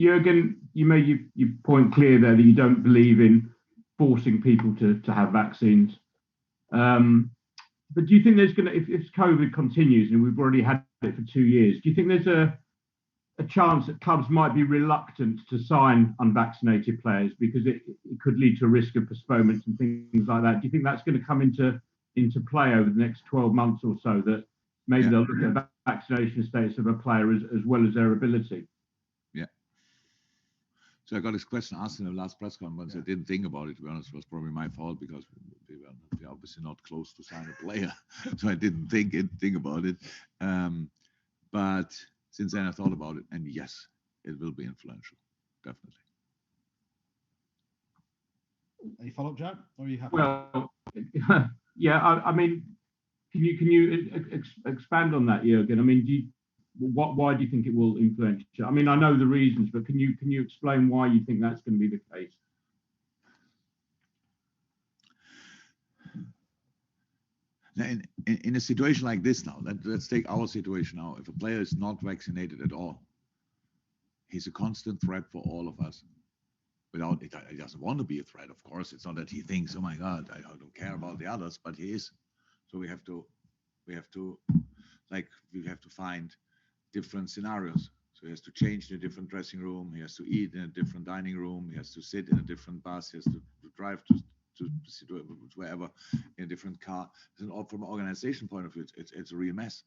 Jurgen, you made your point clear there that you don't believe in forcing people to have vaccines. But do you think there's going to, if COVID continues and we've already had it for 2 years, do you think there's a chance that clubs might be reluctant to sign unvaccinated players because it could lead to a risk of postponements and things like that? Do you think that's going to come into play over the next 12 months or so, that maybe they'll look at vaccination status of a player as well as their ability? Yeah. So I got this question asked in the last press conference. I didn't think about it, to be honest. It was probably my fault because we're obviously not close to sign a player. So I didn't think about it. But since then I thought about it, and yes, it will be influential, definitely. Any follow-up, Joe? Or are you happy? Well, yeah. I mean, can you expand on that, Jurgen? I mean, why do you think it will influence you? I mean, I know the reasons, but can you explain why you think that's going to be the case? Now, in a situation like this now, let's take our situation now. If a player is not vaccinated at all, he's a constant threat for all of us. Without it, he doesn't want to be a threat, of course. It's not that he thinks, oh my God, I don't care about the others, but he is. So we have to find different scenarios. So he has to change in a different dressing room. He has to eat in a different dining room. He has to sit in a different bus. He has to drive to wherever in a different car. And from an organization point of view, it's a real mess.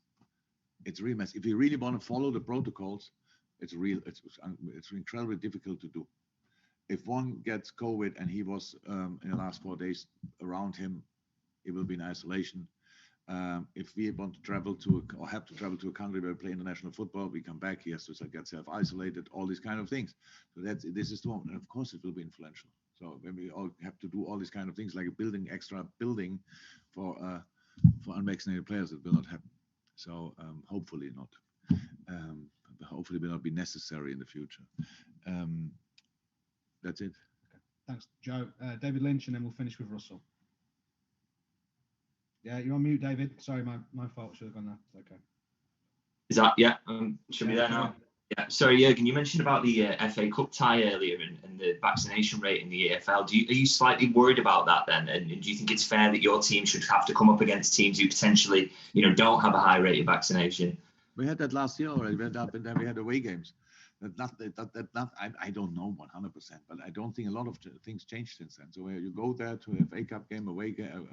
It's a real mess. If you really want to follow the protocols, it's incredibly difficult to do. If one gets COVID and he was in the last 4 days around him, he will be in isolation. If we want to travel or have to travel to a country where we play international football, we come back, he has to get self-isolated, all these kind of things. So this is the one. And of course it will be influential. So when we all have to do all these kind of things, like extra building for unvaccinated players, it will not happen. So hopefully not. Hopefully it will not be necessary in the future. That's it. Okay. Thanks, Joe. David Lynch, and then we'll finish with Russell. Yeah, you're on mute, David. Sorry, my fault. Should have gone there. Okay. Is that, yeah? Should be there now. Yeah. Sorry, Jurgen, you mentioned about the FA Cup tie earlier and the vaccination rate in the EFL. Are you slightly worried about that then? And do you think it's fair that your team should have to come up against teams who potentially, don't have a high rate of vaccination? We had that last year already. We had away games. I don't know 100%, but I don't think a lot of things changed since then. So you go there to an FA Cup game, away game,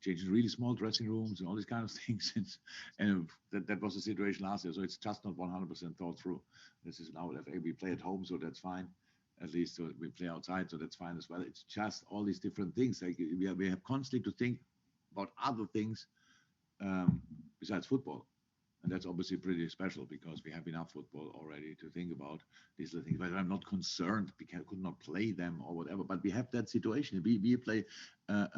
changing really small dressing rooms and all these kind of things. And that was the situation last year. So it's just not 100% thought through. This is now FA. We play at home, so that's fine. At least so we play outside, so that's fine as well. It's just all these different things. Like we have constantly to think about other things besides football. And that's obviously pretty special because we have enough football already to think about these little things. But I'm not concerned because I could not play them or whatever. But we have that situation. We play a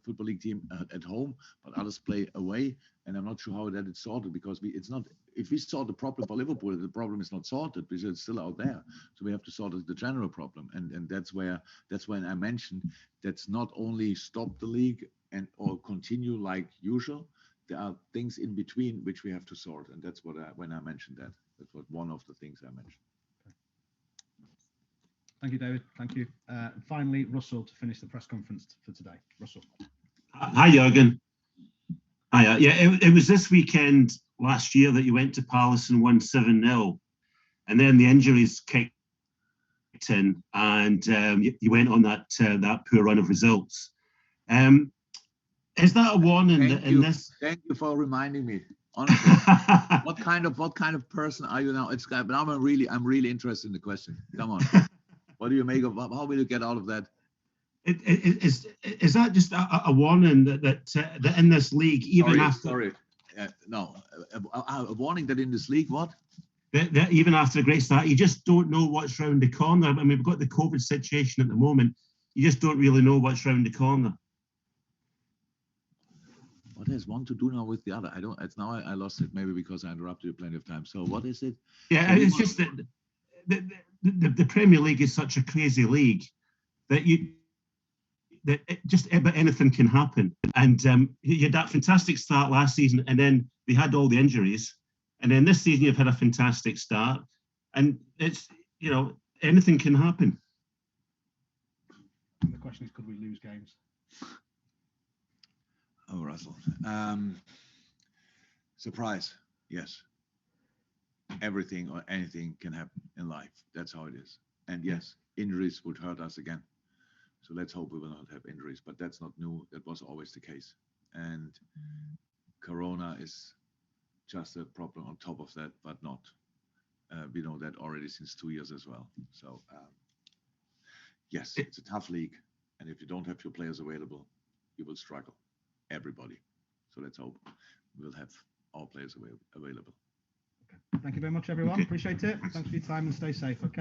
football league team at home, but others play away. And I'm not sure how that is sorted because it's not. If we solve the problem for Liverpool, the problem is not sorted because it's still out there. So we have to sort the general problem. And that's when I mentioned that's not only stop the league or continue like usual. There are things in between which we have to sort, and that's when I mentioned that. That's one of the things I mentioned. Okay. Thank you, David. Thank you. Finally, Russell, to finish the press conference for today. Russell. Hi, Jurgen. Hi. Yeah, it was this weekend last year that you went to Palace and won 7-0, and then the injuries kicked in, and you went on that poor run of results. Is that a warning in this? Thank you for reminding me. Honestly, what kind of person are you now? But now I'm really interested in the question. Come on, what do you make of? How will you get out of that? Is that just a warning that in this league, even a warning that in this league, what? That even after a great start, you just don't know what's round the corner. I mean, we've got the COVID situation at the moment. You just don't really know what's round the corner. What has one to do now with the other? I lost it. Maybe because I interrupted you plenty of times. So what is it? Yeah, it's just that the Premier League is such a crazy league that just about anything can happen. And you had that fantastic start last season, and then we had all the injuries, and then this season you've had a fantastic start, and it's, you know, anything can happen. And the question is, could we lose games? Oh, Russell. Surprise, yes. Everything or anything can happen in life. That's how it is. And yes, injuries would hurt us again. So let's hope we will not have injuries, but that's not new. That was always the case. And Corona is just a problem on top of that, but not. We know that already since 2 years as well. So yes, it's a tough league. And if you don't have your players available, you will struggle. Everybody. So let's hope we'll have all players available. Okay. Thank you very much, everyone. Okay. Appreciate it. Thanks for your time and stay safe. Okay.